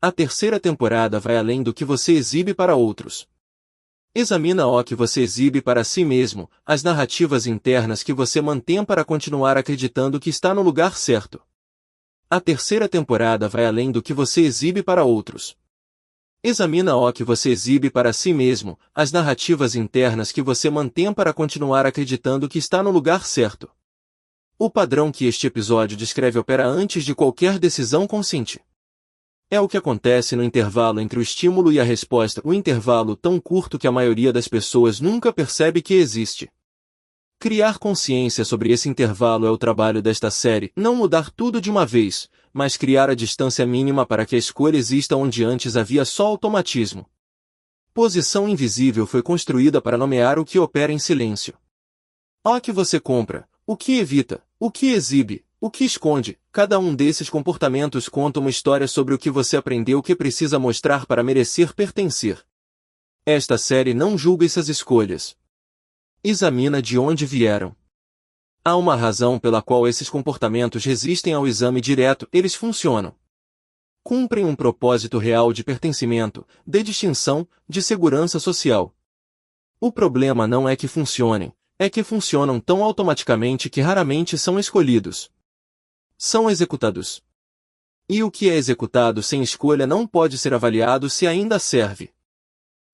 A terceira temporada vai além do que você exibe para outros. Examina o que você exibe para si mesmo, as narrativas internas que você mantém para continuar acreditando que está no lugar certo. A terceira temporada vai além do que você exibe para outros. Examina o que você exibe para si mesmo, as narrativas internas que você mantém para continuar acreditando que está no lugar certo. O padrão que este episódio descreve opera antes de qualquer decisão consciente. É o que acontece no intervalo entre o estímulo e a resposta, o intervalo tão curto que a maioria das pessoas nunca percebe que existe. Criar consciência sobre esse intervalo é o trabalho desta série, não mudar tudo de uma vez, mas criar a distância mínima para que a escolha exista onde antes havia só automatismo. Posição invisível foi construída para nomear o que opera em silêncio. O que você compra, o que evita, o que exibe, o que esconde, cada um desses comportamentos conta uma história sobre o que você aprendeu que precisa mostrar para merecer pertencer. Esta série não julga essas escolhas. Examina de onde vieram. Há uma razão pela qual esses comportamentos resistem ao exame direto, eles funcionam. Cumprem um propósito real de pertencimento, de distinção, de segurança social. O problema não é que funcionem, é que funcionam tão automaticamente que raramente são escolhidos. São executados. E o que é executado sem escolha não pode ser avaliado se ainda serve.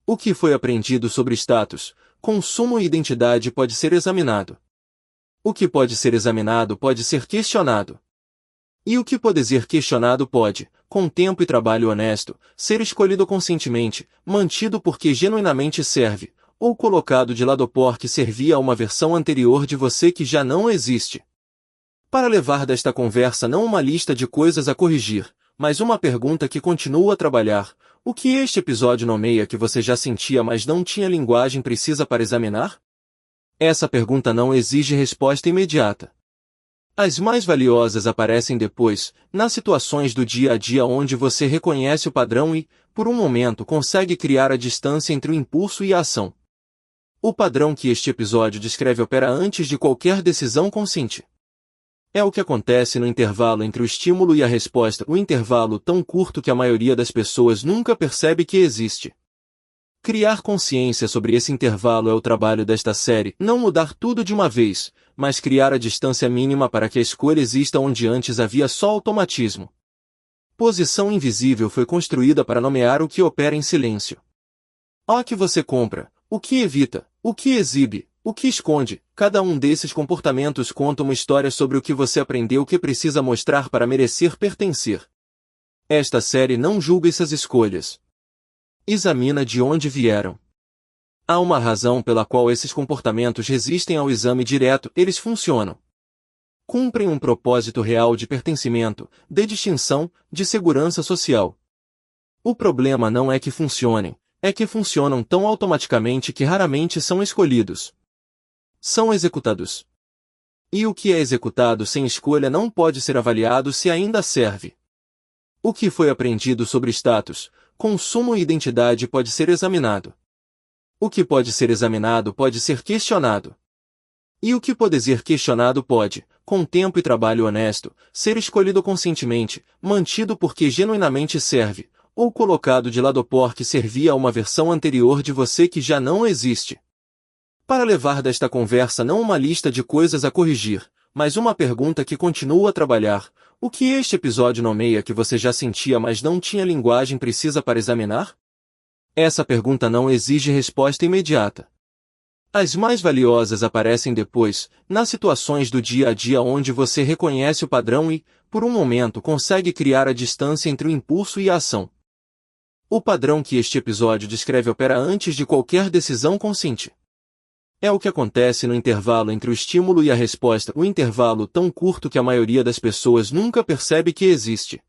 O que foi aprendido sobre status, consumo e identidade pode ser examinado. O que pode ser examinado pode ser questionado. E o que pode ser questionado pode, com tempo e trabalho honesto, ser escolhido conscientemente, mantido porque genuinamente serve, ou colocado de lado porque servia a uma versão anterior de você que já não existe. Para levar desta conversa não uma lista de coisas a corrigir, mas uma pergunta que continua a trabalhar: o que este episódio nomeia que você já sentia mas não tinha linguagem precisa para examinar? Essa pergunta não exige resposta imediata. As mais valiosas aparecem depois, nas situações do dia a dia onde você reconhece o padrão e, por um momento, consegue criar a distância entre o impulso e a ação. O padrão que este episódio descreve opera antes de qualquer decisão consciente. É o que acontece no intervalo entre o estímulo e a resposta, o intervalo tão curto que a maioria das pessoas nunca percebe que existe. Criar consciência sobre esse intervalo é o trabalho desta série, não mudar tudo de uma vez, mas criar a distância mínima para que a escolha exista onde antes havia só automatismo. Posição invisível foi construída para nomear o que opera em silêncio. O que você compra, o que evita, o que exibe, o que esconde, cada um desses comportamentos conta uma história sobre o que você aprendeu que precisa mostrar para merecer pertencer. Esta série não julga essas escolhas. Examina de onde vieram. Há uma razão pela qual esses comportamentos resistem ao exame direto, eles funcionam. Cumprem um propósito real de pertencimento, de distinção, de segurança social. O problema não é que funcionem, é que funcionam tão automaticamente que raramente são escolhidos. São executados. E o que é executado sem escolha não pode ser avaliado se ainda serve. O que foi aprendido sobre status, consumo e identidade pode ser examinado. O que pode ser examinado pode ser questionado. E o que pode ser questionado pode, com tempo e trabalho honesto, ser escolhido conscientemente, mantido porque genuinamente serve, ou colocado de lado porque servia a uma versão anterior de você que já não existe. Para levar desta conversa não uma lista de coisas a corrigir, mas uma pergunta que continua a trabalhar: o que este episódio nomeia que você já sentia mas não tinha linguagem precisa para examinar? Essa pergunta não exige resposta imediata. As mais valiosas aparecem depois, nas situações do dia a dia onde você reconhece o padrão e, por um momento, consegue criar a distância entre o impulso e a ação. O padrão que este episódio descreve opera antes de qualquer decisão consciente. É o que acontece no intervalo entre o estímulo e a resposta, o intervalo tão curto que a maioria das pessoas nunca percebe que existe.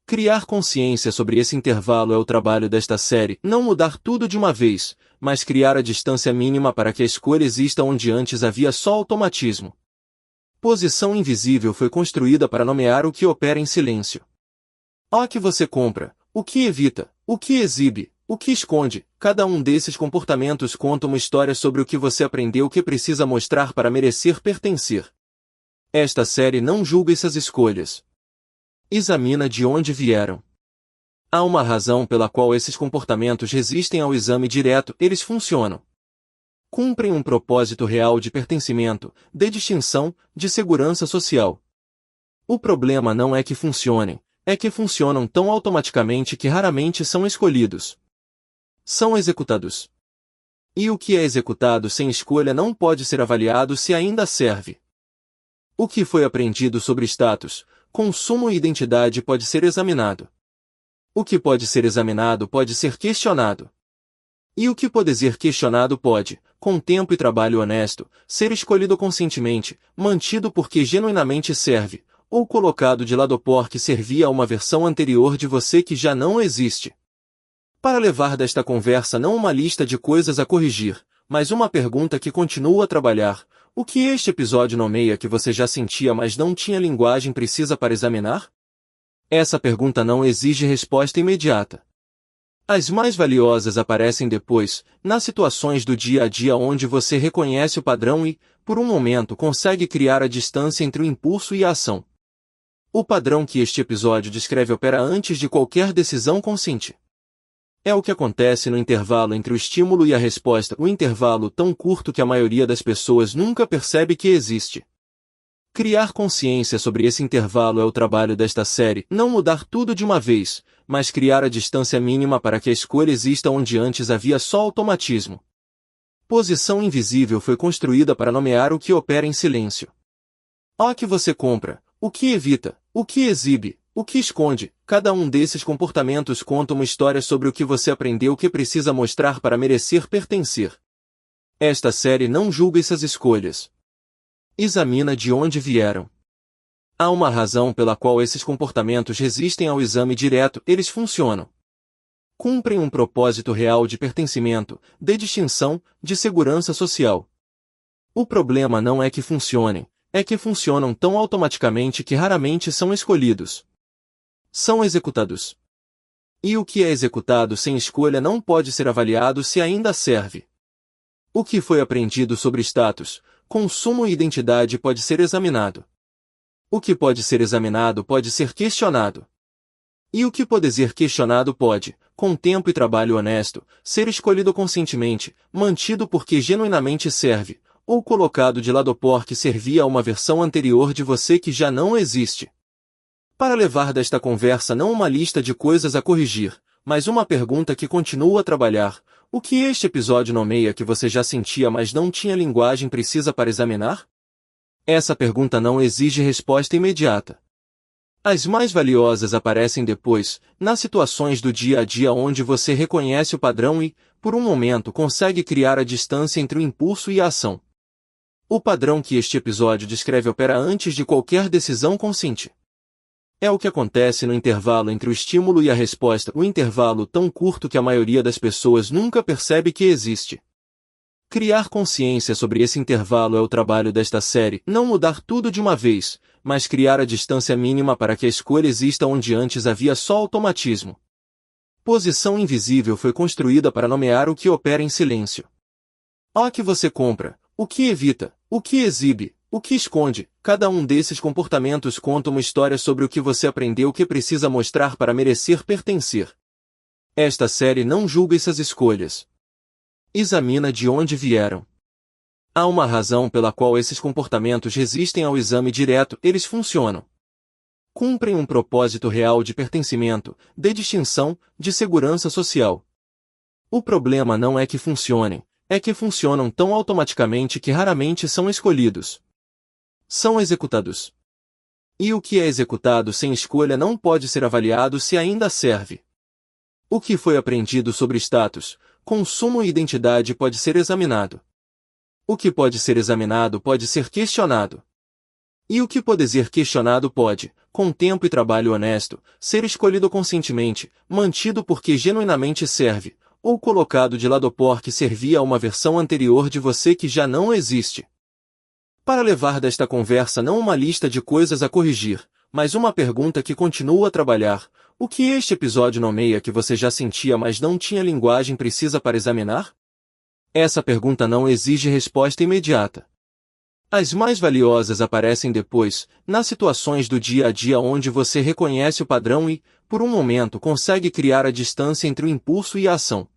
Criar consciência sobre esse intervalo é o trabalho desta série, não mudar tudo de uma vez, mas criar a distância mínima para que a escolha exista onde antes havia só automatismo. Posição invisível foi construída para nomear o que opera em silêncio. O que você compra, o que evita, o que exibe, o que esconde, cada um desses comportamentos conta uma história sobre o que você aprendeu que precisa mostrar para merecer pertencer. Esta série não julga essas escolhas. Examina de onde vieram. Há uma razão pela qual esses comportamentos resistem ao exame direto, eles funcionam. Cumprem um propósito real de pertencimento, de distinção, de segurança social. O problema não é que funcionem, é que funcionam tão automaticamente que raramente são escolhidos. São executados. E o que é executado sem escolha não pode ser avaliado se ainda serve. O que foi aprendido sobre status, consumo e identidade pode ser examinado. O que pode ser examinado pode ser questionado. E o que pode ser questionado pode, com tempo e trabalho honesto, ser escolhido conscientemente, mantido porque genuinamente serve, ou colocado de lado porque servia a uma versão anterior de você que já não existe. Para levar desta conversa não uma lista de coisas a corrigir, mas uma pergunta que continua a trabalhar: o que este episódio nomeia que você já sentia mas não tinha linguagem precisa para examinar? Essa pergunta não exige resposta imediata. As mais valiosas aparecem depois, nas situações do dia a dia onde você reconhece o padrão e, por um momento, consegue criar a distância entre o impulso e a ação. O padrão que este episódio descreve opera antes de qualquer decisão consciente. É o que acontece no intervalo entre o estímulo e a resposta, o intervalo tão curto que a maioria das pessoas nunca percebe que existe. Criar consciência sobre esse intervalo é o trabalho desta série, não mudar tudo de uma vez, mas criar a distância mínima para que a escolha exista onde antes havia só automatismo. Posição invisível foi construída para nomear o que opera em silêncio. O que você compra, o que evita, o que exibe, o que esconde, cada um desses comportamentos conta uma história sobre o que você aprendeu que precisa mostrar para merecer pertencer. Esta série não julga essas escolhas. Examina de onde vieram. Há uma razão pela qual esses comportamentos resistem ao exame direto, eles funcionam. Cumprem um propósito real de pertencimento, de distinção, de segurança social. O problema não é que funcionem, é que funcionam tão automaticamente que raramente são escolhidos. São executados. E o que é executado sem escolha não pode ser avaliado se ainda serve. O que foi aprendido sobre status, consumo e identidade pode ser examinado. O que pode ser examinado pode ser questionado. E o que pode ser questionado pode, com tempo e trabalho honesto, ser escolhido conscientemente, mantido porque genuinamente serve, ou colocado de lado porque servia a uma versão anterior de você que já não existe. Para levar desta conversa não uma lista de coisas a corrigir, mas uma pergunta que continua a trabalhar: o que este episódio nomeia que você já sentia mas não tinha linguagem precisa para examinar? Essa pergunta não exige resposta imediata. As mais valiosas aparecem depois, nas situações do dia a dia onde você reconhece o padrão e, por um momento, consegue criar a distância entre o impulso e a ação. O padrão que este episódio descreve opera antes de qualquer decisão consciente. É o que acontece no intervalo entre o estímulo e a resposta, o intervalo tão curto que a maioria das pessoas nunca percebe que existe. Criar consciência sobre esse intervalo é o trabalho desta série, não mudar tudo de uma vez, mas criar a distância mínima para que a escolha exista onde antes havia só automatismo. Posição invisível foi construída para nomear o que opera em silêncio. O que você compra, o que evita, o que exibe, o que esconde, cada um desses comportamentos conta uma história sobre o que você aprendeu que precisa mostrar para merecer pertencer. Esta série não julga essas escolhas. Examina de onde vieram. Há uma razão pela qual esses comportamentos resistem ao exame direto, eles funcionam. Cumprem um propósito real de pertencimento, de distinção, de segurança social. O problema não é que funcionem, é que funcionam tão automaticamente que raramente são escolhidos. São executados. E o que é executado sem escolha não pode ser avaliado se ainda serve. O que foi aprendido sobre status, consumo e identidade pode ser examinado. O que pode ser examinado pode ser questionado. E o que pode ser questionado pode, com tempo e trabalho honesto, ser escolhido conscientemente, mantido porque genuinamente serve, ou colocado de lado porque servia a uma versão anterior de você que já não existe. Para levar desta conversa não uma lista de coisas a corrigir, mas uma pergunta que continua a trabalhar: o que este episódio nomeia que você já sentia mas não tinha linguagem precisa para examinar? Essa pergunta não exige resposta imediata. As mais valiosas aparecem depois, nas situações do dia a dia onde você reconhece o padrão e, por um momento consegue criar a distância entre o impulso e a ação.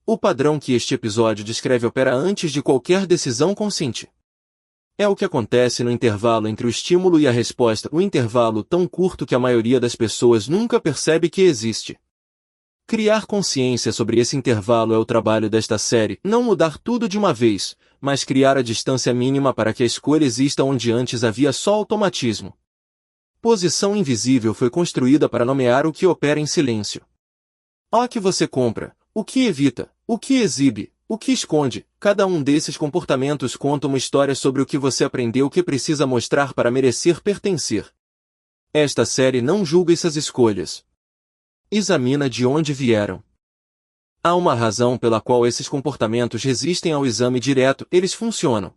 O padrão que este episódio descreve opera antes de qualquer decisão consciente. É o que acontece no intervalo entre o estímulo e a resposta, um intervalo tão curto que a maioria das pessoas nunca percebe que existe. Criar consciência sobre esse intervalo é o trabalho desta série, não mudar tudo de uma vez, mas criar a distância mínima para que a escolha exista onde antes havia só automatismo. Posição invisível foi construída para nomear o que opera em silêncio. O que você compra, o que evita, o que exibe, o que esconde, cada um desses comportamentos conta uma história sobre o que você aprendeu que precisa mostrar para merecer pertencer. Esta série não julga essas escolhas. Examina de onde vieram. Há uma razão pela qual esses comportamentos resistem ao exame direto, eles funcionam.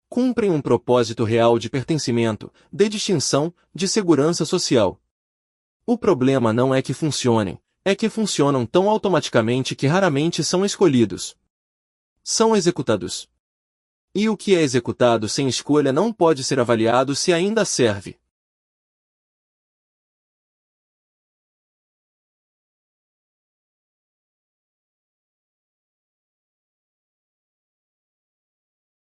Cumprem um propósito real de pertencimento, de distinção, de segurança social. O problema não é que funcionem, é que funcionam tão automaticamente que raramente são escolhidos. São executados. E o que é executado sem escolha não pode ser avaliado se ainda serve.